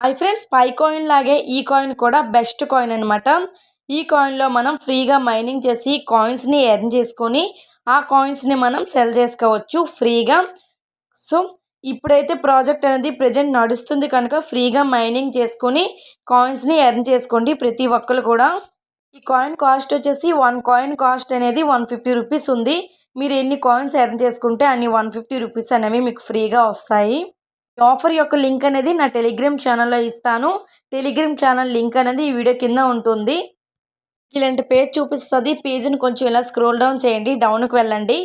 Hi friends, పై coin లాగే ఈ coin కూడా బెస్ట్ కాయిన్ అనమాట. ఈ కాయిన్లో మనం ఫ్రీగా మైనింగ్ చేసి కాయిన్స్ని ఎర్న్ చేసుకొని ఆ కాయిన్స్ని మనం సెల్ చేసుకోవచ్చు ఫ్రీగా. సో ఇప్పుడైతే ప్రాజెక్ట్ అనేది ప్రజెంట్ నడుస్తుంది కనుక ఫ్రీగా మైనింగ్ చేసుకొని కాయిన్స్ని ఎర్న్ చేసుకోండి ప్రతి ఒక్కరు కూడా. ఈ కాయిన్ కాస్ట్ వచ్చేసి 1 కాయిన్ కాస్ట్ అనేది 150 రూపీస్ ఉంది. మీరు ఎన్ని కాయిన్స్ ఎర్న్ చేసుకుంటే అన్ని 150 రూపీస్ అనేవి మీకు ఫ్రీగా వస్తాయి. ఆఫర్ యొక్క లింక్ అనేది నా టెలిగ్రామ్ ఛానల్లో ఇస్తాను. టెలిగ్రామ్ ఛానల్ లింక్ అనేది ఈ వీడియో కింద ఉంటుంది. ఇలాంటి పేజ్ చూపిస్తుంది. పేజ్ని కొంచెం ఇలా స్క్రోల్ డౌన్ చేయండి, డౌన్కి వెళ్ళండి.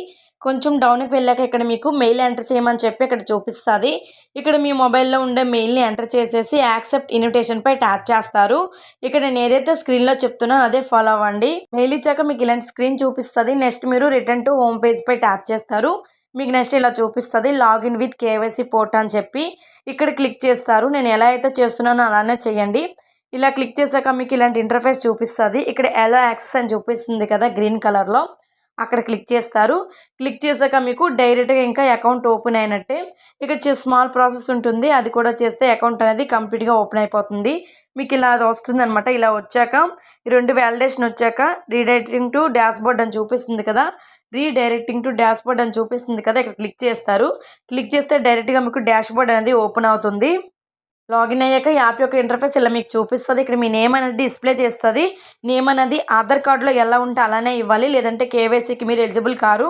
కొంచెం డౌన్కి వెళ్ళాక ఇక్కడ మీకు మెయిల్ ఎంటర్ చేయమని చెప్పి ఇక్కడ చూపిస్తుంది. ఇక్కడ మీ మొబైల్లో ఉండే మెయిల్ని ఎంటర్ చేసేసి యాక్సెప్ట్ ఇన్విటేషన్పై ట్యాప్ చేస్తారు. ఇక్కడ నేను ఏదైతే స్క్రీన్లో చెప్తున్నానో అదే ఫాలో అవ్వండి. మెయిల్ ఇచ్చాక మీకు ఇలాంటి స్క్రీన్ చూపిస్తుంది. నెక్స్ట్ మీరు రిటర్న్ టు హోమ్ పేజ్పై ట్యాప్ చేస్తారు. మీకు నెక్స్ట్ ఇలా చూపిస్తుంది లాగిన్ విత్ కేవైసీ పోర్ట్ అని చెప్పి ఇక్కడ క్లిక్ చేస్తారు. నేను ఎలా అయితే చేస్తున్నానో అలానే చేయండి. ఇలా క్లిక్ చేశాక మీకు ఇలాంటి ఇంటర్ఫేస్ చూపిస్తుంది. ఇక్కడ ఎలో యాక్సెస్ అని చూపిస్తుంది కదా గ్రీన్ కలర్లో, అక్కడ క్లిక్ చేస్తారు. క్లిక్ చేశాక మీకు డైరెక్ట్గా ఇంకా అకౌంట్ ఓపెన్ అయినట్టే. ఇక్కడ స్మాల్ ప్రాసెస్ ఉంటుంది, అది కూడా చేస్తే అకౌంట్ అనేది కంప్లీట్గా ఓపెన్ అయిపోతుంది. మీకు ఇలా అది వస్తుంది అనమాట. ఇలా వచ్చాక ఈ 2 వ్యాలిడేషన్ వచ్చాక రీడైరెక్టింగ్ టు డాష్బోర్డ్ అని చూపిస్తుంది కదా, రీడైరెక్టింగ్ టు డాష్బోర్డ్ అని చూపిస్తుంది కదా, ఇక్కడ క్లిక్ చేస్తారు. క్లిక్ చేస్తే డైరెక్ట్గా మీకు డాష్బోర్డ్ అనేది ఓపెన్ అవుతుంది. లాగిన్ అయ్యాక యాప్ యొక్క ఇంటర్ఫేస్ ఇలా మీకు చూపిస్తుంది. ఇక్కడ మీ నేమ్ అనేది డిస్ప్లే చేస్తుంది. నేమ్ అనేది ఆధార్ కార్డులో ఎలా ఉంటే అలానే ఇవ్వాలి, లేదంటే కేవైసీకి మీరు ఎలిజిబుల్ కారు.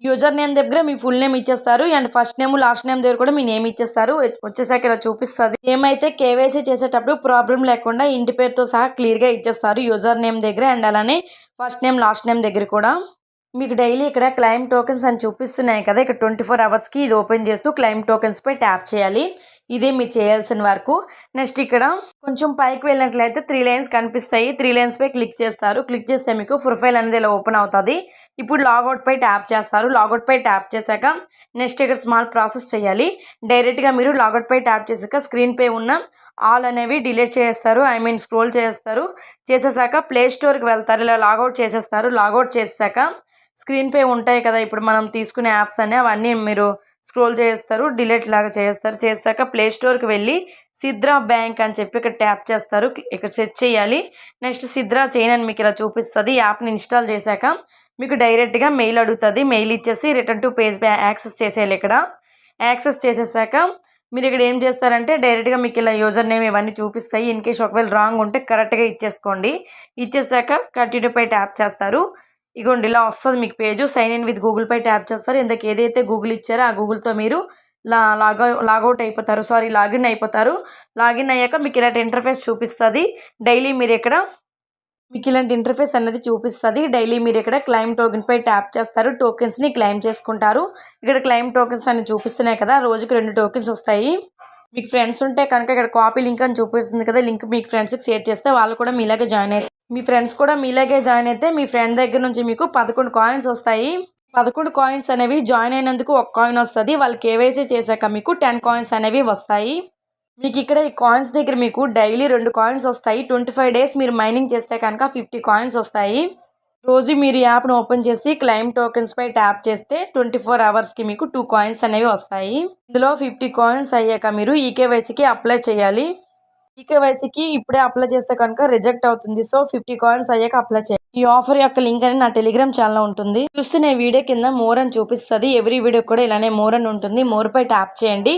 యూజర్ నేమ్ దగ్గర మీ ఫుల్ నేమ్ ఇచ్చేస్తారు and first name last name దగ్గర కూడా మీ నేమ్ ఇచ్చేస్తారు. వచ్చేసాక ఇలా చూపిస్తుంది. ఏమైతే కేవైసీ చేసేటప్పుడు ప్రాబ్లం లేకుండా ఇంటి పేరుతో సహా క్లియర్గా ఇచ్చేస్తారు యూజర్ నేమ్ దగ్గర అండ్ అలానే ఫస్ట్ నేమ్ లాస్ట్ నేమ్ దగ్గర కూడా. మీకు డైలీ ఇక్కడ క్లైమ్ టోకెన్స్ అని చూపిస్తున్నాయి కదా, ఇక్కడ 24 అవర్స్కి ఇది ఓపెన్ చేస్తూ క్లైమ్ టోకెన్స్పై ట్యాప్ చేయాలి. ఇదే మీరు చేయాల్సిన వర్క్. నెక్స్ట్ ఇక్కడ కొంచెం పైకి వెళ్ళినట్లయితే 3 లైన్స్ కనిపిస్తాయి. 3 లైన్స్పై క్లిక్ చేస్తారు. క్లిక్ చేస్తే మీకు ప్రొఫైల్ అనేది ఇలా ఓపెన్ అవుతుంది. ఇప్పుడు లాగౌట్పై ట్యాప్ చేస్తారు. లాగౌట్పై ట్యాప్ చేశాక నెక్స్ట్ ఇక్కడ స్మాల్ ప్రాసెస్ చేయాలి. డైరెక్ట్గా మీరు లాగౌట్పై ట్యాప్ చేశాక స్క్రీన్పై ఉన్న ఆల్ అనేవి డిలీట్ చేస్తారు, స్క్రోల్ చేస్తారు. చేసేసాక ప్లే స్టోర్కి వెళ్తారు. ఇలా లాగౌట్ చేసేస్తారు. లాగౌట్ చేసాక స్క్రీన్పై ఉంటాయి కదా ఇప్పుడు మనం తీసుకునే యాప్స్ అన్నీ, అవన్నీ మీరు స్క్రోల్ చేస్తారు, డిలీట్ లాగా చేస్తారు. చేసాక ప్లే స్టోర్కి వెళ్ళి సిద్రా బ్యాంక్ అని చెప్పి ఇక్కడ ట్యాప్ చేస్తారు. ఇక్కడ సెర్చ్ చేయాలి. నెక్స్ట్ సిద్రా చైన్ అని మీకు ఇలా చూపిస్తుంది. యాప్ని ఇన్స్టాల్ చేశాక మీకు డైరెక్ట్గా మెయిల్ అడుగుతుంది. మెయిల్ ఇచ్చేసి రిటర్న్ టు పేజ్ యాక్సెస్ చేసేయాలి. ఇక్కడ యాక్సెస్ చేసేసాక మీరు ఇక్కడ ఏం చేస్తారంటే డైరెక్ట్గా మీకు ఇలా యూజర్ నేమ్ ఇవన్నీ చూపిస్తాయి. ఇన్ కేస్ ఒకవేళ రాంగ్ ఉంటే కరెక్ట్గా ఇచ్చేసుకోండి. ఇచ్చేసాక కంటిన్యూపై ట్యాప్ చేస్తారు. ఇగోండి ఇలా వస్తుంది మీకు పేజు. సైన్ ఇన్ విత్ గూగుల్పై ట్యాప్ చేస్తారు. ఇందుకు ఏదైతే గూగుల్ ఇచ్చారో ఆ గూగుల్తో మీరు లాగౌట్ అయిపోతారు, లాగిన్ అయిపోతారు. లాగిన్ అయ్యాక మీకు ఇలాంటి ఇంటర్ఫేస్ చూపిస్తుంది. డైలీ మీరు ఇక్కడ మీకు ఇలాంటి ఇంటర్ఫేస్ అనేది చూపిస్తుంది. డైలీ మీరు ఇక్కడ క్లైమ్ టోకెన్పై ట్యాప్ చేస్తారు. టోకెన్స్ని క్లైమ్ చేసుకుంటారు. ఇక్కడ క్లైమ్ టోకెన్స్ అని చూపిస్తున్నాయి కదా, రోజుకి 2 టోకెన్స్ వస్తాయి. మీకు ఫ్రెండ్స్ ఉంటే కనుక ఇక్కడ కాపీ లింక్ అని చూపిస్తుంది కదా, లింక్ మీకు ఫ్రెండ్స్కి షేర్ చేస్తే వాళ్ళు కూడా మీలాగే జాయిన్ అవుతారు. మీ ఫ్రెండ్స్ కూడా మీలాగే జాయిన్ అయితే మీ ఫ్రెండ్ దగ్గర నుంచి మీకు 11 కాయిన్స్ వస్తాయి. 11 కాయిన్స్ అనేవి జాయిన్ అయినందుకు 1 కాయిన్ వస్తుంది. వాళ్ళు కేవైసీ చేశాక మీకు 10 కాయిన్స్ అనేవి వస్తాయి. మీకు ఇక్కడ ఈ కాయిన్స్ దగ్గర మీకు డైలీ 2 కాయిన్స్ వస్తాయి. 25 డేస్ మీరు మైనింగ్ చేస్తే కనుక 50 కాయిన్స్ వస్తాయి. రోజు మీరు యాప్ను ఓపెన్ చేసి క్లైమ్ టోకెన్స్పై ట్యాప్ చేస్తే 24 అవర్స్కి మీకు 2 కాయిన్స్ అనేవి వస్తాయి. ఇందులో 50 కాయిన్స్ అయ్యాక మీరు ఈకేవైసీకి అప్లై చేయాలి. ఈకేవైసీకి ఇప్పుడే అప్లై చేస్తే కనుక రిజెక్ట్ అవుతుంది. సో 50 కాయిన్స్ అయ్యాక అప్లై చేయాలి. ఈ ఆఫర్ యొక్క లింక్ అనేది నా టెలిగ్రామ్ ఛానల్లో ఉంటుంది. చూస్తున్న వీడియో కింద మోర్ అని చూపిస్తుంది. ఎవ్రీ వీడియో కూడా ఇలానే మోర్ అని ఉంటుంది. మోర్పై ట్యాప్ చేయండి.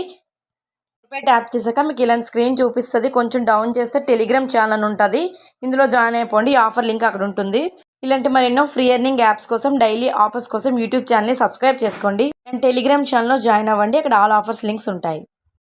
ట్యాప్ చేశాక మీకు ఇలాంటి స్క్రీన్ చూపిస్తుంది. కొంచెం డౌన్ చేస్తే టెలిగ్రామ్ ఛానల్ ఉంటుంది, ఇందులో జాయిన్ అయిపోండి. ఆఫర్ లింక్ అక్కడ ఉంటుంది. ఇలాంటి మరెన్నో ఫ్రీ ఎర్నింగ్ యాప్స్ కోసం, డైలీ ఆఫర్స్ కోసం యూట్యూబ్ ఛానల్ని సబ్స్క్రైబ్ చేసుకోండి అండ్ టెలిగ్రామ్ ఛానల్లో జాయిన్ అవ్వండి. అక్కడ ఆల్ ఆఫర్స్ లింక్స్ ఉంటాయి.